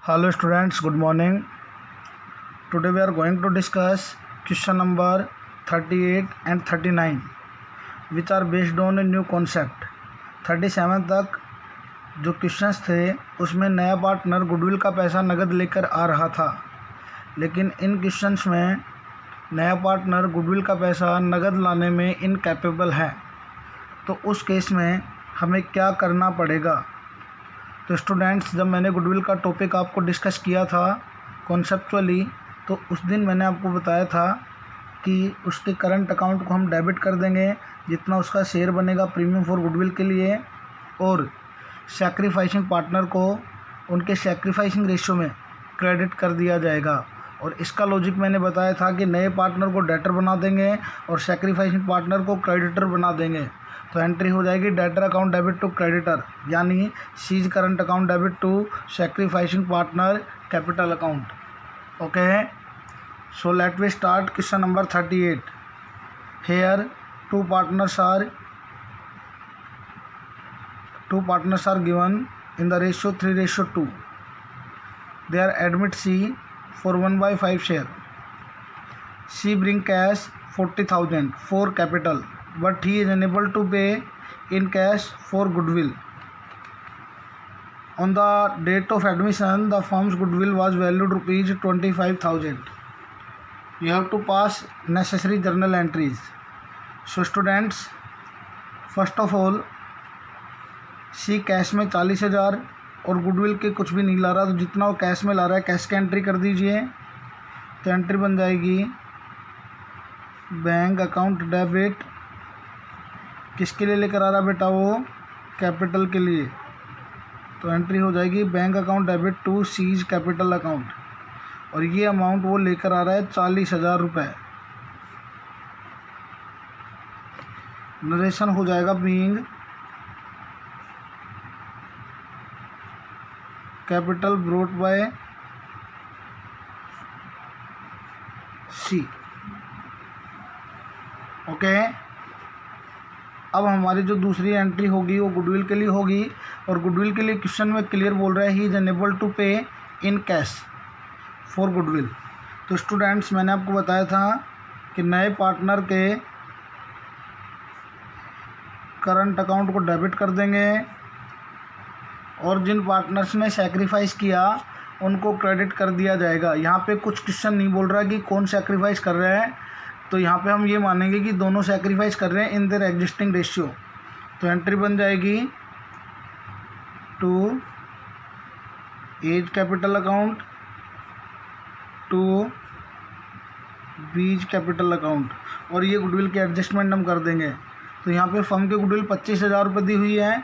Hello students, good morning. Today we are going to discuss question number 38 and 39 which are based on a new concept. 37 तक जो questions थे उसमें नया partner goodwill का पैसा नगद लेकर आ रहा था, लेकिन इन क्वेश्चंस में नया पार्टनर गुडविल का पैसा नगद लाने में इनकैपेबल है। तो उस केस में हमें क्या करना पड़ेगा। तो स्टूडेंट्स, जब मैंने गुडविल का टॉपिक आपको डिस्कस किया था कॉन्सेप्चुअली, तो उस दिन मैंने आपको बताया था कि उसके करंट अकाउंट को हम डेबिट कर देंगे जितना उसका शेयर बनेगा प्रीमियम फॉर गुडविल के लिए, और सैक्रिफाइसिंग पार्टनर को उनके सैक्रिफाइसिंग रेशियो में क्रेडिट कर दिया जाएगा। और इसका लॉजिक मैंने बताया था कि नए पार्टनर को डेटर बना देंगे और सैक्रिफाइसिंग पार्टनर को क्रेडिटर बना देंगे। तो एंट्री हो जाएगी debtor account debit to creditor, यानी C's current account debit to sacrificing partner capital account. Okay, so let we start question number 38। Here two partners are given in the ratio 3:2. They are admit C for 1/5 share. C bring cash 40,000 for capital, but he is unable to pay in cash for goodwill. On the date of admission, the firm's goodwill was valued rupees 25,000. You have to pass necessary journal entries. So students, first of all, C cash में 40,000 और goodwill के कुछ भी नहीं ला रहा, तो जितना वो कैश में ला रहा है कैश की एंट्री कर दीजिए। तो एंट्री बन जाएगी बैंक अकाउंट डेबिट, किसके लिए लेकर आ रहा है बेटा, वो कैपिटल के लिए। तो एंट्री हो जाएगी bank account debit to C's capital account, और ये अमाउंट वो लेकर आ रहा है 40,000 रुपये। नरेशन हो जाएगा बीइंग कैपिटल ब्रोट बाय सी। ओके, अब हमारी जो दूसरी एंट्री होगी वो गुडविल के लिए होगी, और गुडविल के लिए क्वेश्चन में क्लियर बोल रहा है ही इज अनेबल टू पे इन कैश फॉर गुडविल। तो स्टूडेंट्स, मैंने आपको बताया था कि नए पार्टनर के करंट अकाउंट को डेबिट कर देंगे और जिन पार्टनर्स ने सैक्रिफाइस किया उनको क्रेडिट कर दिया जाएगा। यहाँ पे कुछ क्वेश्चन नहीं बोल रहा कि कौन सैक्रिफाइस कर रहा है, तो यहाँ पे हम ये मानेंगे कि दोनों सैक्रिफाइस कर रहे हैं इन देयर एग्जिस्टिंग रेशियो। तो एंट्री बन जाएगी to A's capital account to B's capital account, और ये गुडविल के एडजस्टमेंट हम कर देंगे। तो यहाँ पे फर्म के गुडविल 25,000 रुपये दी हुई है,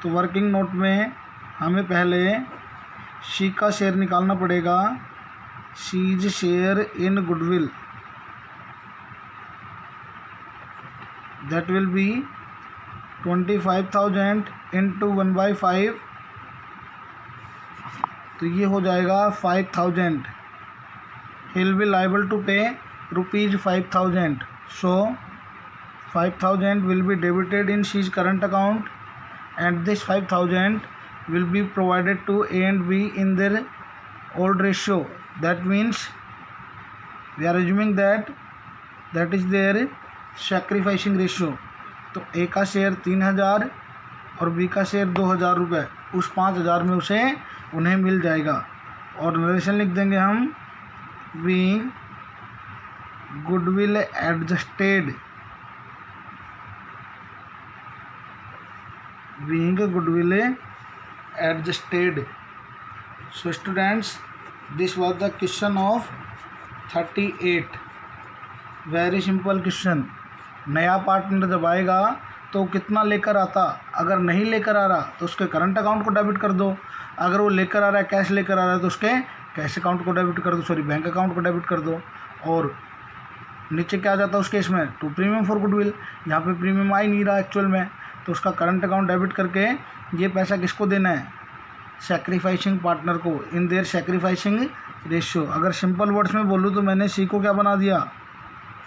तो वर्किंग नोट में हमें पहले सी का शेयर निकालना पड़ेगा, C's share in goodwill, that will be 25,000 into 1/5, तो ये हो जाएगा 5,000। He will be liable to pay rupees 5,000, so 5,000 will be debited in C's current account, and this 5,000 will be provided to A and B in their old ratio. That means we are assuming that is their sacrificing ratio. तो A का share 3,000 और B का share 2,000 रुपये, उस 5,000 में उसे उन्हें मिल जाएगा। और नरेशन लिख देंगे हम being goodwill adjusted, being goodwill adjusted. So students, this was the question of 38. Very simple question. नया पार्टनर जब आएगा तो कितना लेकर आता, अगर नहीं लेकर आ रहा तो उसके करंट अकाउंट को डेबिट कर दो, अगर वो लेकर आ रहा है कैश लेकर आ रहा है तो उसके कैश अकाउंट को डेबिट कर दो, बैंक अकाउंट को डेबिट कर दो। और नीचे क्या आ जाता है उस केस में, टू प्रीमियम फॉर गुडविल। यहाँ पे प्रीमियम आ ही नहीं रहा एक्चुअल में, तो उसका करंट अकाउंट डेबिट करके ये पैसा किसको देना है, सैक्रिफाइसिंग पार्टनर को इन देयर सैक्रिफाइसिंग रेशियो। अगर सिंपल वर्ड्स में बोलूँ तो मैंने सी को क्या बना दिया,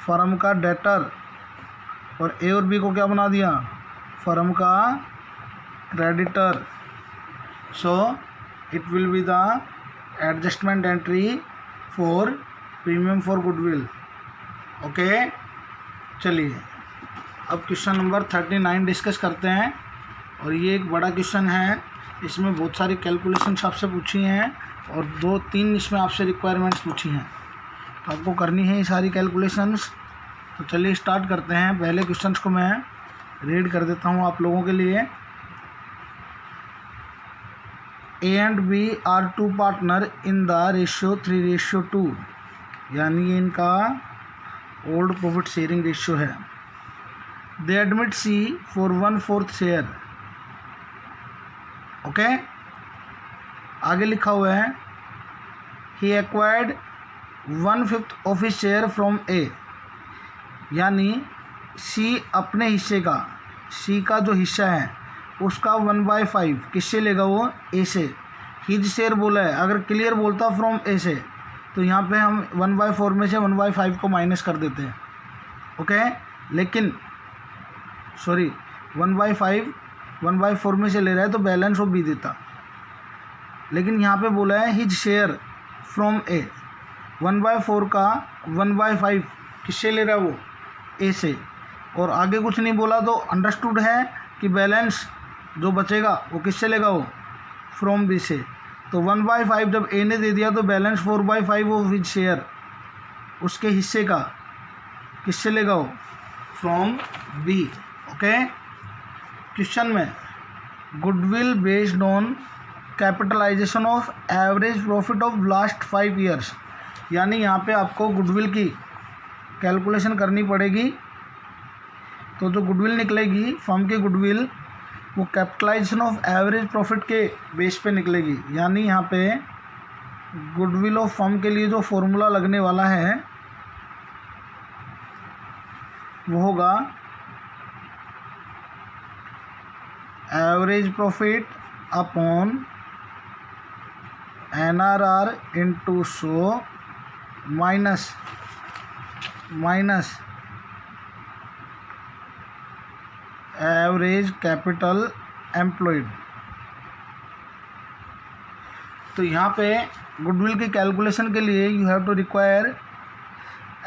फर्म का डेटर, और ए और बी को क्या बना दिया, फर्म का creditor. So it will be the adjustment entry for premium for goodwill. Okay, चलिए अब क्वेश्चन नंबर 39 डिस्कस करते हैं। और ये एक बड़ा क्वेश्चन है, इसमें बहुत सारी कैलकुलेशंस आपसे पूछी हैं और 2-3 इसमें आपसे रिक्वायरमेंट्स पूछी हैं, तो आपको करनी है ये सारी कैलकुलेशंस। तो चलिए स्टार्ट करते हैं। पहले क्वेश्चंस को मैं रीड कर देता हूँ आप लोगों के लिए। A and B are two partner in the ratio 3:2, यानी ये इनका ओल्ड प्रॉफिट शेयरिंग रेशियो है। They admit C for 1/4 share. Okay, आगे लिखा हुआ है He acquired 1/5 of his share from A, यानी C अपने हिस्से का, C का जो हिस्सा है उसका 1/5 किससे लेगा वो? ए से। हिज शेयर बोला है, अगर क्लियर बोलता फ्रॉम ए से तो यहाँ पे हम 1/4 में से 1/5 को माइनस कर देते हैं। ओके, लेकिन सॉरी 1/4 में से ले रहा है तो बैलेंस वो बी देता, लेकिन यहाँ पे बोला है हिज शेयर फ्रॉम ए। 1/4 का 1/5 किससे ले रहा है वो? ए से। और आगे कुछ नहीं बोला तो अंडरस्टूड है कि बैलेंस जो बचेगा वो किससे लेगा वो? फ्रॉम बी से। तो 1/5 जब ए ने दे दिया तो बैलेंस 4/5 वो विद शेयर उसके हिस्से का किससे लेगा वो? From B. ओके, क्वेश्चन में goodwill based on capitalisation of average profit of last 5 years, यानी यहाँ पे आपको गुडविल की कैलकुलेशन करनी पड़ेगी। तो जो गुडविल निकलेगी फर्म की गुडविल, वो कैपिटलाइजेशन ऑफ एवरेज प्रॉफिट के बेस पे निकलेगी। यानी यहाँ पे गुडविल ऑफ फर्म के लिए जो फॉर्मूला लगने वाला है वो होगा average profit upon NRR into 100 minus average capital employed. तो यहाँ पे गुडविल की कैलकुलेशन के लिए you have to require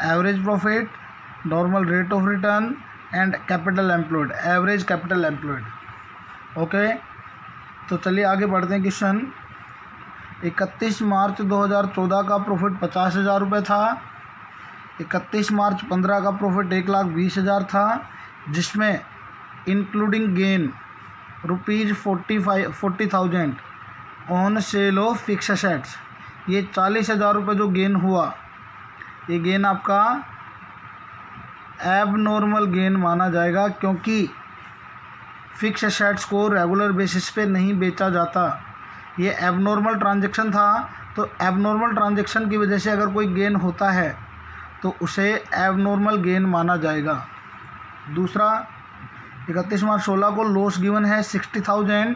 average profit, normal rate of return and capital employed, average capital employed. Okay, तो चलिए आगे बढ़ते हैं। क्वेश्चन 31 मार्च 2014 का प्रॉफिट 50,000 रुपये था। 31 मार्च 15 का प्रॉफिट 1,20,000 था, जिसमें including gain ₹40,000 on sale of fix assets. ये 40,000 रुपये जो गेन हुआ, ये गेन आपका एबनॉर्मल गेन माना जाएगा, क्योंकि फिक्स एसेट्स को रेगुलर बेसिस पे नहीं बेचा जाता। ये एबनॉर्मल ट्रांजैक्शन था, तो एबनॉर्मल ट्रांजैक्शन की वजह से अगर कोई गेन होता है तो उसे एबनॉर्मल गेन माना जाएगा। दूसरा, 31 मार्च 16 को लॉस गिवन है 60,000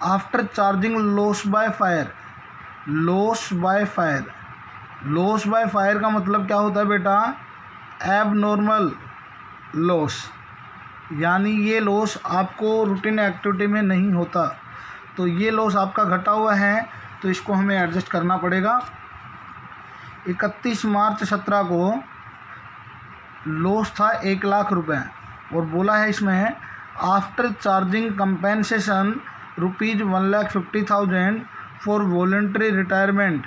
after charging loss by fire. Loss by fire का मतलब क्या होता है बेटा? एबनॉर्मल लॉस, यानी ये लॉस आपको रूटीन एक्टिविटी में नहीं होता, तो ये लॉस आपका घटा हुआ है, तो इसको हमें एडजस्ट करना पड़ेगा। 31 मार्च 17 को लॉस था 1,00,000 रुपये, और बोला है इसमें after charging compensation ₹1,50,000 for voluntary retirement,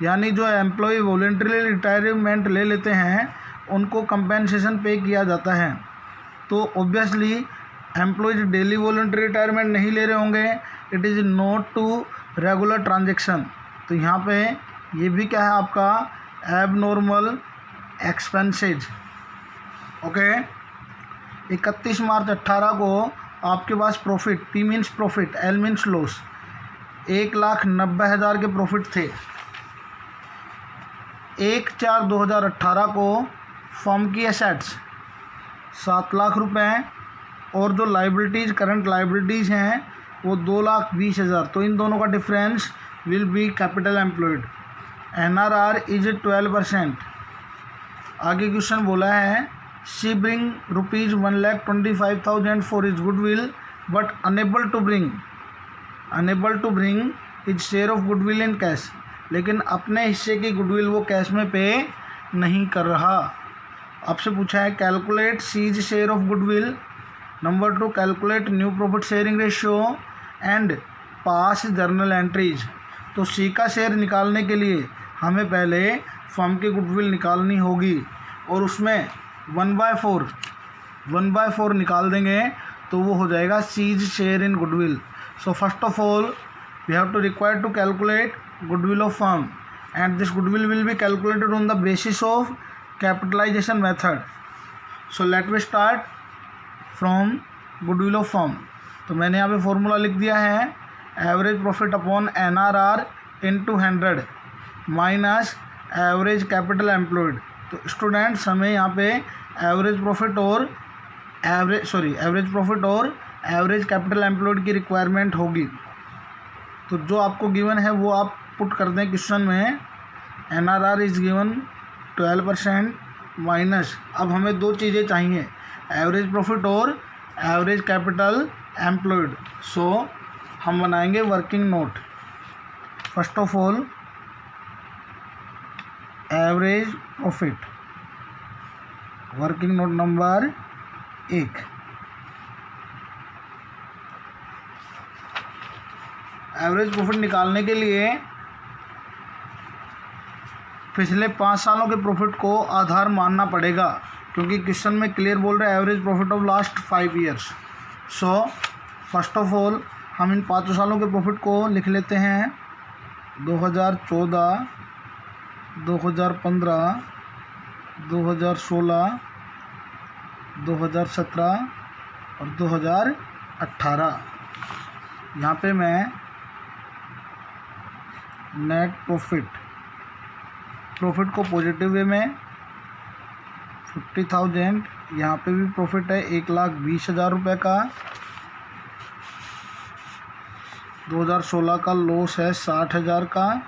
यानी जो एम्प्लॉय वॉलंटरी रिटायरमेंट ले लेते हैं उनको कंपेंसेशन पे किया जाता है। तो obviously employees daily voluntary retirement नहीं ले रहे होंगे, it is not to regular transaction. तो यहाँ पे ये भी क्या है आपका? Abnormal expenses. ओके, 31 मार्च 18 को आपके पास profit, P means profit, L means loss, 1,90,000 के प्रॉफिट थे। 1/4/2018 को फर्म की एसेट्स 7,00,000 रुपये, और जो लाइबिलिटीज़, करंट लाइबिलिटीज़ हैं वो 2,20,000। तो इन दोनों का difference will be capital employed. NRR is 12%। आगे क्वेश्चन बोला है she bring ₹1,25,000 for his goodwill but unable to bring his share of goodwill in cash, लेकिन अपने हिस्से की गुडविल वो कैश में पे नहीं कर रहा। आपसे पूछा है calculate C's share of goodwill. Number 2, calculate new profit sharing ratio and pass journal entries. तो सी का शेयर निकालने के लिए हमें पहले फर्म की गुडविल निकालनी होगी और उसमें 1/4 निकाल देंगे तो वो हो जाएगा C's share in goodwill. So first of all we have to require to calculate goodwill of firm and this goodwill will be calculated on the basis of capitalisation method. So let we start from goodwill of firm. तो मैंने यहाँ पे formula लिख दिया है, average profit upon NRR into 100 minus average capital employed. तो students हमें यहाँ पे एवरेज प्रॉफिट और एवरेज कैपिटल एम्प्लॉयड की रिक्वायरमेंट होगी। तो जो आपको गिवन है वो आप पुट कर दें क्वेश्चन में। NRR इज गिवन 12% माइनस, अब हमें दो चीज़ें चाहिए, एवरेज प्रॉफिट और एवरेज कैपिटल एम्प्लॉयड। सो हम बनाएंगे working note. First of all average profit, working note number 1। Average profit निकालने के लिए पिछले 5 सालों के प्रॉफिट को आधार मानना पड़ेगा, क्योंकि क्वेश्चन में क्लियर बोल रहा है average profit of last 5 years. So first of all हम इन 5 सालों के प्रॉफिट को लिख लेते हैं 2014, 2015, 2016, 2017 और 2018। यहाँ पे मैं नेट प्रॉफिट को पॉजिटिव वे में 50,000, यहाँ पे भी प्रॉफिट है 1,20,000 रुपये का। 2016 का लॉस है 60,000 का,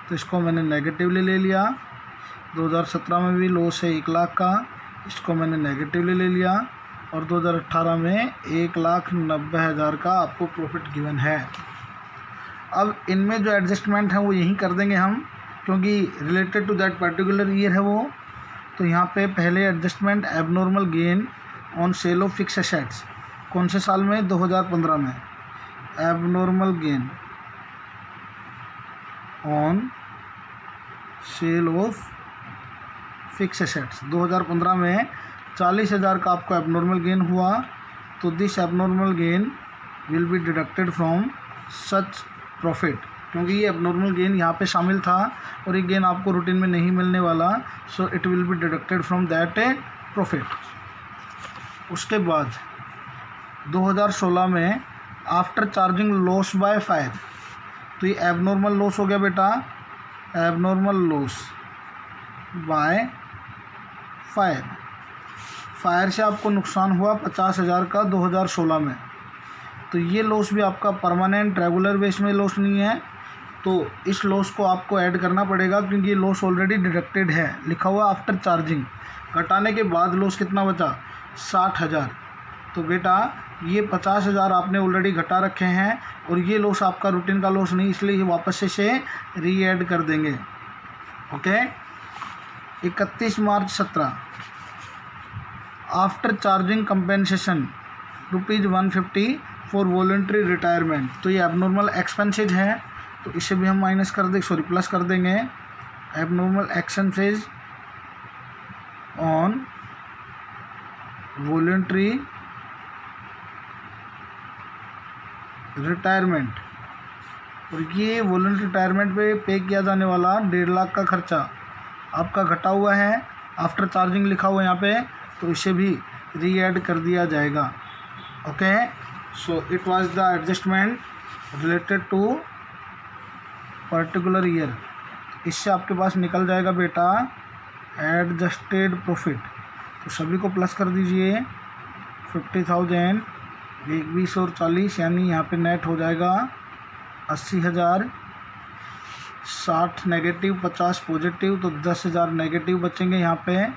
तो इसको मैंने नेगेटिवली ले लिया। 2017 में भी लॉस है 1,00,000 का, इसको मैंने नेगेटिवली ले लिया। और 2018 में 1,90,000 का आपको प्रॉफिट गिवन है। अब इनमें जो एडजस्टमेंट है वो यहीं कर देंगे हम, क्योंकि related to that particular year है वो। तो यहाँ पे पहले adjustment abnormal gain on sale of fix assets, कौन से साल में? 2015 में। Abnormal gain on sale of fix assets 2015 में 40,000 का आपको एबनॉर्मल गेन हुआ। तो this abnormal gain will be deducted from such profit, क्योंकि ये एबनॉर्मल गेन यहाँ पे शामिल था और ये गेन आपको रूटीन में नहीं मिलने वाला। So it will be deducted from that profit. उसके बाद 2016 में after charging loss by fire, तो ये एबनॉर्मल लॉस हो गया बेटा, एबनॉर्मल लॉस बाय फायर से आपको नुकसान हुआ 50,000 का 2016 में। तो ये लॉस भी आपका परमानेंट रेगुलर बेस में लॉस नहीं है, तो इस लॉस को आपको ऐड करना पड़ेगा, क्योंकि ये लॉस ऑलरेडी डिडक्टेड है, लिखा हुआ आफ्टर चार्जिंग। घटाने के बाद लॉस कितना बचा? 60,000। तो बेटा ये 50,000 आपने ऑलरेडी घटा रखे हैं और ये लॉस आपका रूटीन का लॉस नहीं, इसलिए ये वापस से री ऐड कर देंगे। Okay. 31 March 17 after charging compensation ₹150 for voluntary retirement. तो ये एबनॉर्मल एक्सपेंसेज है, तो इसे भी हम माइनस कर दें, प्लस कर देंगे। Abnormal expenses on voluntary retirement, और ये वॉलंटरी रिटायरमेंट पे किया जाने वाला 1.5 लाख का खर्चा आपका घटा हुआ है, आफ्टर चार्जिंग लिखा हुआ है यहाँ पे, तो इसे भी री ऐड कर दिया जाएगा। Okay. So it was the adjustment related to particular year. इससे आपके पास निकल जाएगा बेटा एडजस्टेड प्रॉफिट। तो सभी को प्लस कर दीजिए, 50,000, 20 और 40, यानी यहाँ पे नेट हो जाएगा 80,000, 60 नेगेटिव, 50 पॉजिटिव, तो 10,000 नेगेटिव बचेंगे यहाँ पे।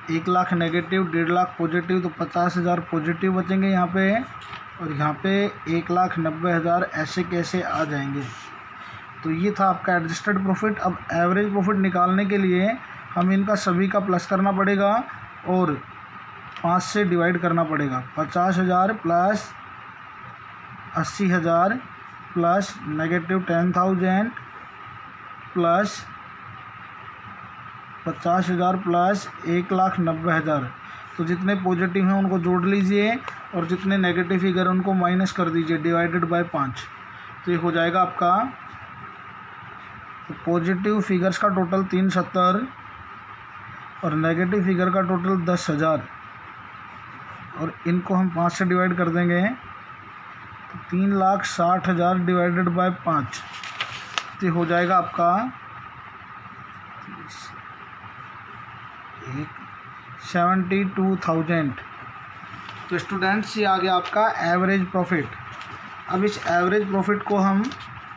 1 लाख नेगेटिव, 1.5 लाख पॉजिटिव, तो 50,000 पॉजिटिव बचेंगे यहाँ पे। और यहाँ पे 1,90,000 ऐसे कैसे आ जाएंगे। तो ये था आपका एडजस्टेड प्रॉफिट। अब एवरेज प्रॉफिट निकालने के लिए हम इनका सभी का प्लस करना पड़ेगा और 5 से डिवाइड करना पड़ेगा। 50,000 प्लस 80,000 प्लस -10,000 प्लस 50,000 प्लस 1,90,000। तो जितने पॉजिटिव हैं उनको जोड़ लीजिए और जितने नेगेटिव फिगर उनको माइनस कर दीजिए डिवाइडेड बाय 5। तो ये हो जाएगा आपका पॉजिटिव फिगर्स का टोटल 370 और नेगेटिव फिगर का टोटल 10,000 और इनको हम 5 से डिवाइड कर देंगे तो 3,60,000 डिवाइडेड बाय 5। तो हो जाएगा आपका 72,000। तो स्टूडेंट्स ये आ गया आपका एवरेज प्रॉफिट। अब इस एवरेज प्रॉफिट को हम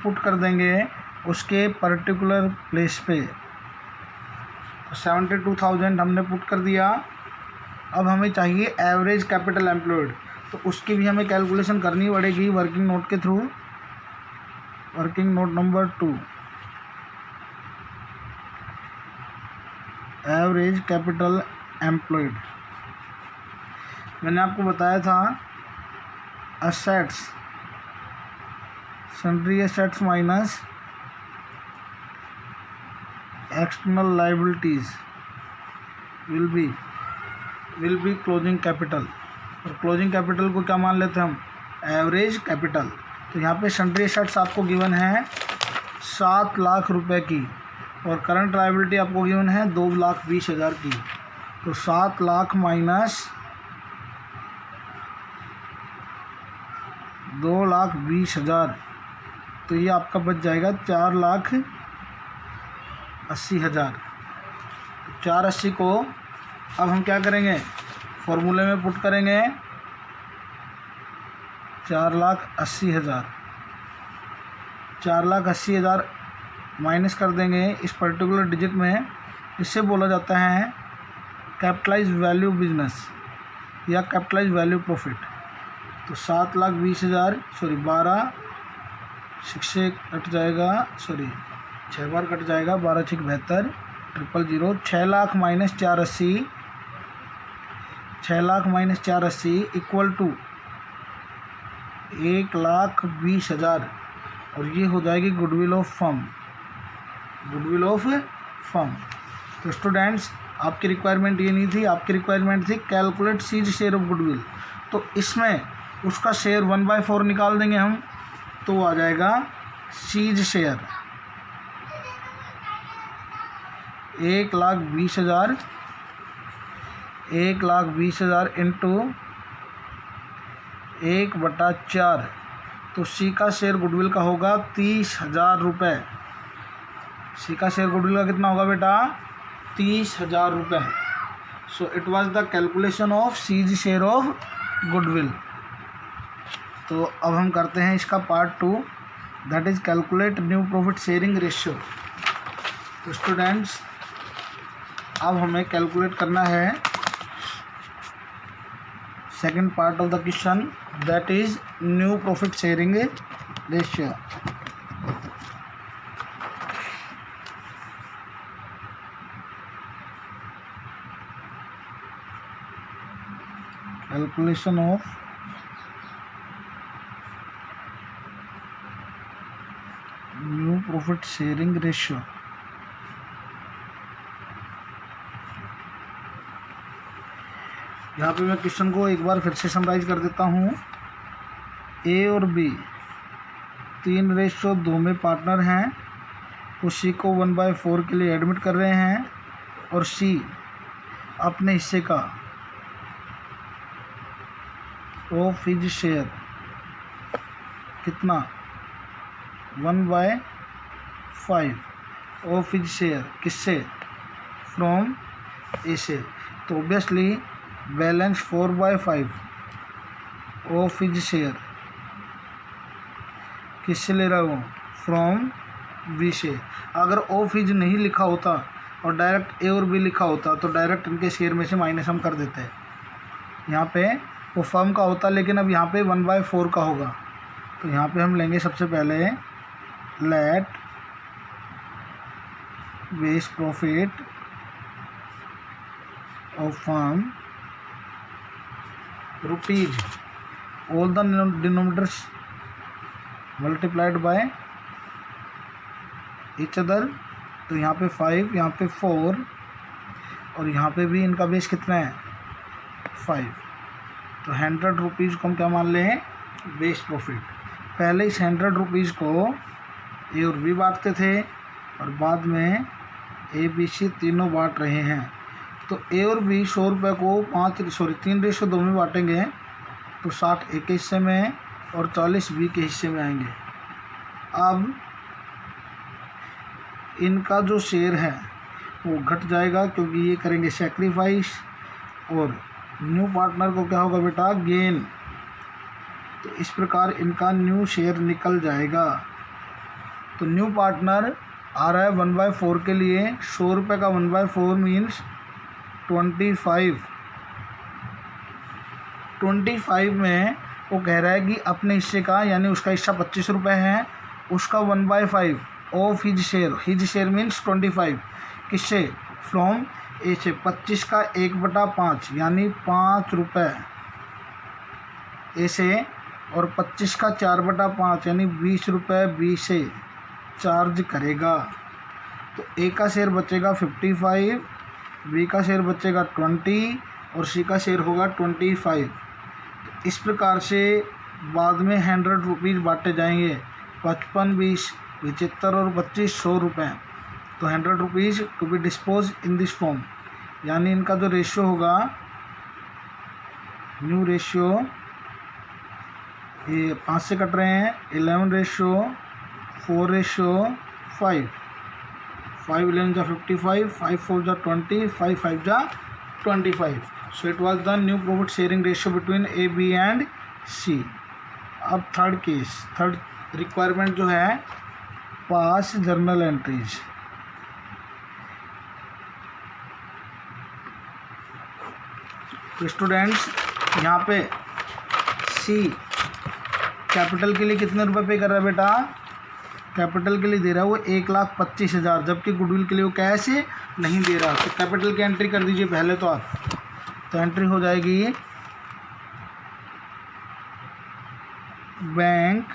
पुट कर देंगे उसके पर्टिकुलर प्लेस पे। तो 72,000 हमने पुट कर दिया। अब हमें चाहिए एवरेज कैपिटल एम्प्लॉयड, तो उसकी भी हमें कैलकुलेशन करनी पड़ेगी वर्किंग नोट के through. Working note number 2, average capital employed. मैंने आपको बताया था assets, sundry assets minus external liabilities will be closing capital. और क्लोजिंग कैपिटल को क्या मान लेते हैं हम, एवरेज कैपिटल। तो यहाँ पे सन्ड्री एसेट्स आपको गिवन है 7 लाख रुपए की और करंट लायबिलिटी आपको गिवन है 2,20,000 की। तो 7 लाख माइनस 2,20,000, तो ये आपका बच जाएगा 4,80,000। 480 को अब हम क्या करेंगे, फॉर्मूले में पुट करेंगे 4,80,000। 4,80,000 माइनस कर देंगे इस पर्टिकुलर डिजिट में। इससे बोला जाता है कैपिटलाइज वैल्यू बिजनेस या कैपिटलाइज वैल्यू प्रॉफिट। तो 7,20,000 12 6 से कट जाएगा, 6 बार कट जाएगा, 12 6 72 000। 6 lakh minus 480, 6 lakh minus 480 equal to 1,20,000 और ये हो जाएगी goodwill of firm. Goodwill of firm. तो स्टूडेंट्स आपकी रिक्वायरमेंट ये नहीं थी, आपकी रिक्वायरमेंट थी calculate C's share of goodwill. तो इसमें उसका शेयर 1/4 निकाल देंगे हम, तो आ जाएगा सीज शेयर 1,20,000 इंटू 1/4। तो सी का शेयर गुडविल का होगा 30,000 रुपये। सी का शेयर गुडविल का कितना होगा बेटा, 30,000 रुपये। So it was the calculation of C's share of goodwill. तो अब हम करते हैं इसका part 2, that is calculate new profit sharing ratio. तो स्टूडेंट्स अब हमें कैलकुलेट करना है second part of the question, that is new profit sharing ratio. Calculation of new profit sharing ratio. यहाँ पे मैं क्वेश्चन को एक बार फिर से समराइज कर देता हूँ। ए और बी 3:2 में पार्टनर हैं, वो सी को 1/4 के लिए एडमिट कर रहे हैं और सी अपने हिस्से का ऑफ हिज शेयर कितना 1/5 ऑफ हिज शेयर किससे, फ्रॉम ए से। तो obviously balance 4/5 of his share किससे ले रहा हूँ, फ्रॉम बी से। अगर ऑफ हिज नहीं लिखा होता और डायरेक्ट ए और बी लिखा होता तो डायरेक्ट इनके शेयर में से माइनस हम कर देते हैं। यहाँ पे वो फर्म का होता, लेकिन अब यहाँ पे 1/4 का होगा। तो यहाँ पे हम लेंगे सबसे पहले let base profit of firm rupees, all the denominators multiplied by each other. तो यहाँ पे 5, यहाँ पे 4 और यहाँ पे भी इनका बेस कितना है 5। तो 100 रुपीज़ को हम क्या मान ले हैं बेस प्रॉफिट। पहले इस 100 रुपीज़ को ए और बी बांटते थे और बाद में ए बी सी तीनों बांट रहे हैं। तो ए और बी 100 रुपये को 3:2 में बांटेंगे तो 60 ए के हिस्से में और 40 बी के हिस्से में आएंगे। अब इनका जो शेयर है वो घट जाएगा क्योंकि ये करेंगे सेक्रीफाइस, और न्यू पार्टनर को क्या होगा बेटा गेन। तो इस प्रकार इनका न्यू शेयर निकल जाएगा। तो न्यू पार्टनर आ रहा है 1/4 के लिए। 100 रुपये का 1/4 मीन्स 25 में वो कह रहा है कि अपने हिस्से का, यानी उसका हिस्सा 25 रुपये है, उसका 1/5 ऑफ हिज शेयर मीन्स 25 किससे फ्रॉम ए से। 25 का 1/5 यानी 5 रुपये ए से, और 25 का 4/5 यानी 20 रुपये बी से चार्ज करेगा। तो ए का शेयर बचेगा 55, बी का शेयर बचेगा 20 और सी का शेयर होगा 25। तो इस प्रकार से बाद में 100 रुपीज़ बांटे जाएंगे। 55, 20, 75 और 25 100 रुपये। तो 100 rupees to be dispose in this form, यानी इनका जो रेशियो होगा न्यू रेशियो, ये 5 से कट रहे हैं 11:4:5। 5 11 जा 55, 5 4 जा 20, 5 5 जा 25। So it was the new profit sharing ratio between A B and C. अब थर्ड केस, थर्ड रिक्वायरमेंट जो है पास जर्नल एंट्रीज। तो स्टूडेंट्स यहाँ पे सी कैपिटल के लिए कितने रुपए पे कर रहा है बेटा, कैपिटल के लिए दे रहा है वो 1,25,000, जबकि गुडविल के लिए वो कैश नहीं दे रहा। तो कैपिटल की एंट्री कर दीजिए पहले तो आप। तो एंट्री हो जाएगी bank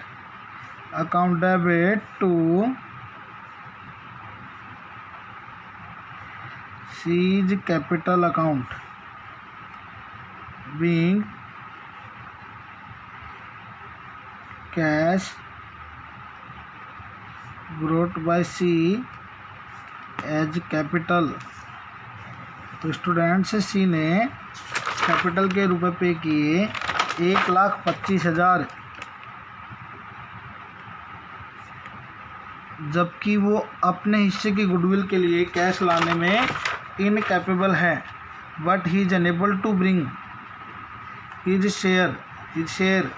account debit to C's capital account being cash brought by C as capital. तो स्टूडेंट्स सी ने कैपिटल के रुपए पे किए 1,25,000, जबकि वो अपने हिस्से की गुडविल के लिए कैश लाने में इनकैपेबल है। But he is unable to bring his share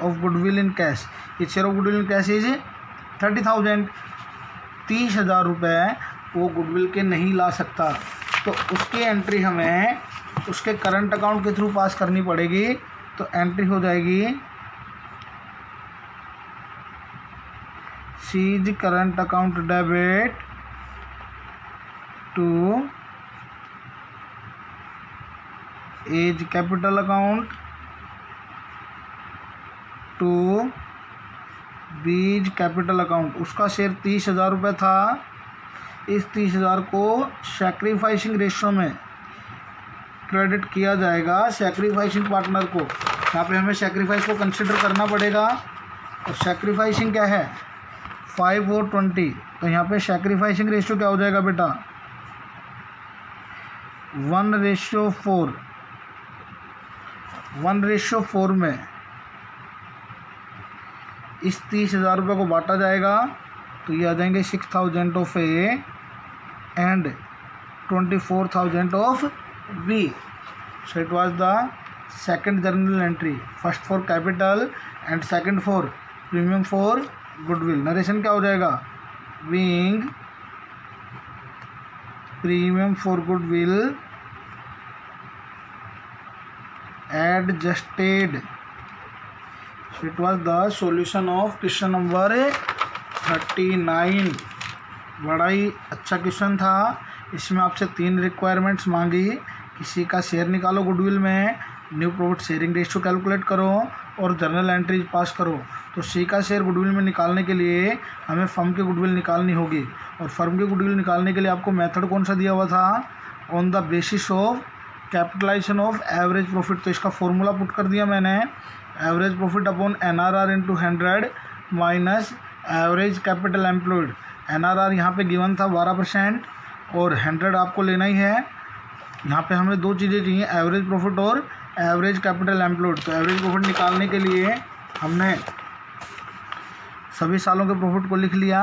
of goodwill in cash. His share of goodwill in cash is 30,000। 30,000 रुपये वो गुडविल के नहीं ला सकता। तो उसकी एंट्री हमें उसके करंट अकाउंट के थ्रू पास करनी पड़ेगी। तो एंट्री हो जाएगी C's current account debit to A's capital account to B's capital account. उसका शेयर 30,000 रुपये था। इस 30,000 को सैक्रिफाइसिंग रेशियो में क्रेडिट किया जाएगा सैक्रिफाइसिंग पार्टनर को। यहाँ पे हमें सैक्रिफाइस को कंसिडर करना पड़ेगा। और सैक्रिफाइसिंग क्या है 5 और 20। तो यहाँ पे सैक्रिफाइसिंग रेशियो क्या हो जाएगा बेटा 1:4। 1:4 में इस 30,000 रुपये को बांटा जाएगा। तो ये आ जाएंगे 6,000 of A and 24,000 of B. So it was the second journal entry, first for capital and second for premium for goodwill. Narration क्या हो जाएगा being premium for goodwill adjusted. So it was the solution of question number 39. बड़ा ही अच्छा question था। इसमें आपसे 3 requirements मांगी। किसी का शेयर निकालो गुडविल में, new profit sharing ratio calculate करो और जर्नल एंट्रीज पास करो। तो सी का शेयर गुडविल में निकालने के लिए हमें फर्म की गुडविल निकालनी होगी, और फर्म की गुडविल निकालने के लिए आपको मेथड कौन सा दिया हुआ था, on the basis of capitalisation of average profit. तो इसका फॉर्मूला पुट कर दिया मैंने, average profit upon NRR into 100 minus average capital employed. NRR यहाँ पे गिवन था 12% और 100 आपको लेना ही है। यहाँ पे हमें 2 चीज़ें चाहिए, एवरेज प्रॉफिट और एवरेज कैपिटल एम्प्लॉयड। तो एवरेज प्रॉफिट निकालने के लिए हमने सभी सालों के प्रॉफिट को लिख लिया।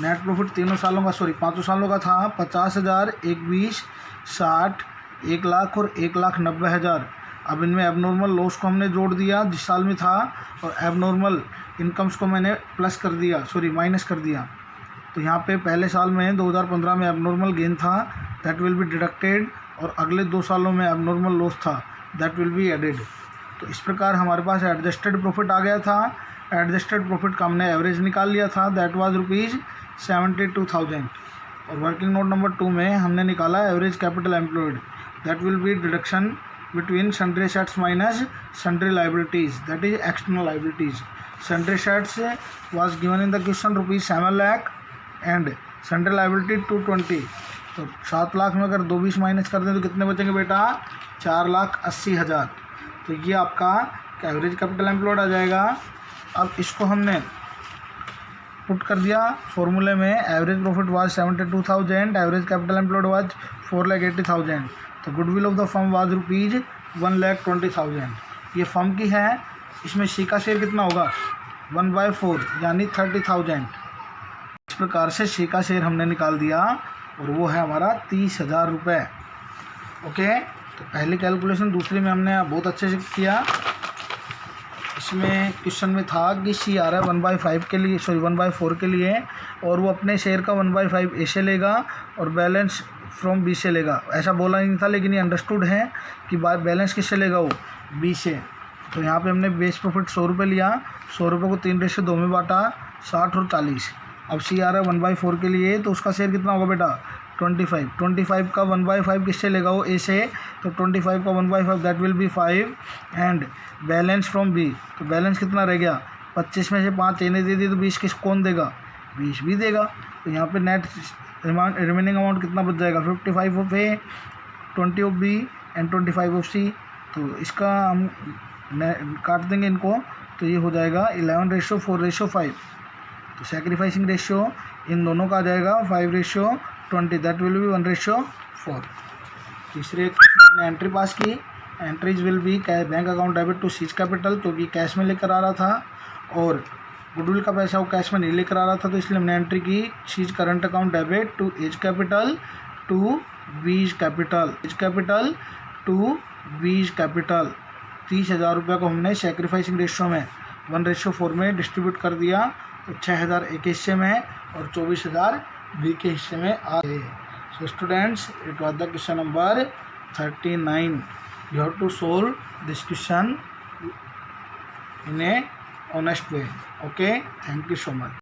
नेट प्रॉफिट 5 सालों का था 50,000, 1,20,, 60, 1 लाख और 1,90,000। अब इनमें एबनॉर्मल लॉस को हमने जोड़ दिया जिस साल में था, और एबनॉर्मल इनकम्स को मैंने माइनस कर दिया। तो यहाँ पे पहले साल में 2015 में एबनॉर्मल गेन था, दैट विल बी डिडक्टेड, और अगले 2 सालों में एबनॉर्मल लॉस था, दैट विल बी एडेड। तो इस प्रकार हमारे पास एडजस्टेड प्रॉफिट आ गया था। एडजस्टेड प्रॉफिट का हमने एवरेज निकाल लिया था, दैट वाज ₹72,000। और वर्किंग नोट नंबर 2 में हमने निकाला average capital employed, that will B deduction between sundry assets minus sundry liabilities, that is external liabilities. Sundry assets was given in the question ₹7 lakh and sundry liability 220। तो 7 लाख में अगर 220 minus कर दें तो कितने बचेंगे बेटा, 4,80,000। तो ये आपका एवरेज कैपिटल एम्प्लॉयड आ जाएगा। अब इसको हमने पुट कर दिया फॉर्मूले में, average profit was 72,000, average capital employed was 4,80,000। तो goodwill of the firm was ₹1,20,000। ये फर्म की है। इसमें सी का शेयर कितना होगा, 1/4 यानी 30,000। इस प्रकार से सी का शेयर हमने निकाल दिया, और वो है हमारा 30,000 रुपये। ओके, तो पहली कैलकुलेशन दूसरी में हमने बहुत अच्छे से किया। इसमें क्वेश्चन में था कि सी आ रहा है 1/4 के लिए, और वो अपने शेयर का 1/5 ए से लेगा और बैलेंस फ्रॉम बी से लेगा। ऐसा बोला नहीं था, लेकिन ये अंडरस्टूड है कि बैलेंस किससे लेगा, वो बी से। तो यहाँ पे हमने बेस प्रॉफिट 100 रुपये लिया, 100 रुपये को 3/2 में बांटा, 60 और 40। अब सी आ रहा है 1/4 के लिए, तो उसका शेयर कितना होगा बेटा, 25 का 1/5 किससे लेगा, वो ए से। तो 25 का 1/5 that will be 5 and balance from B. तो बैलेंस कितना रह गया, 25 में से 5 ए ने दे दी तो 20 किस कौन देगा, 20 भी देगा। तो यहाँ पे नेट रिमेनिंग अमाउंट कितना बच जाएगा, 55 of A, 20 of B and 25 of C. तो इसका हम काट देंगे इनको, तो ये हो जाएगा 11:4:5। तो सेक्रीफाइसिंग रेशियो इन दोनों का आ जाएगा 5:20, दैट विल बी 1:4। तीसरे ने एंट्री पास की, entries will be bank account debit to C's capital, क्योंकि कैश में लेकर आ रहा था, और गुडविल का पैसा वो कैश में नहीं लेकर आ रहा था, तो इसलिए हमने एंट्री की C's current account debit to A's capital to B's capital, A's capital to B's capital. 30,000 रुपये को हमने सेक्रीफाइसिंग रेशियो में 1:4 में डिस्ट्रीब्यूट कर दिया। तो 6,000 एक हिस्से में और 24,000 बी के हिस्से में आ गए। So students, it was the question number 39. You have to solve this question in a honest way. Okay, thank you so much.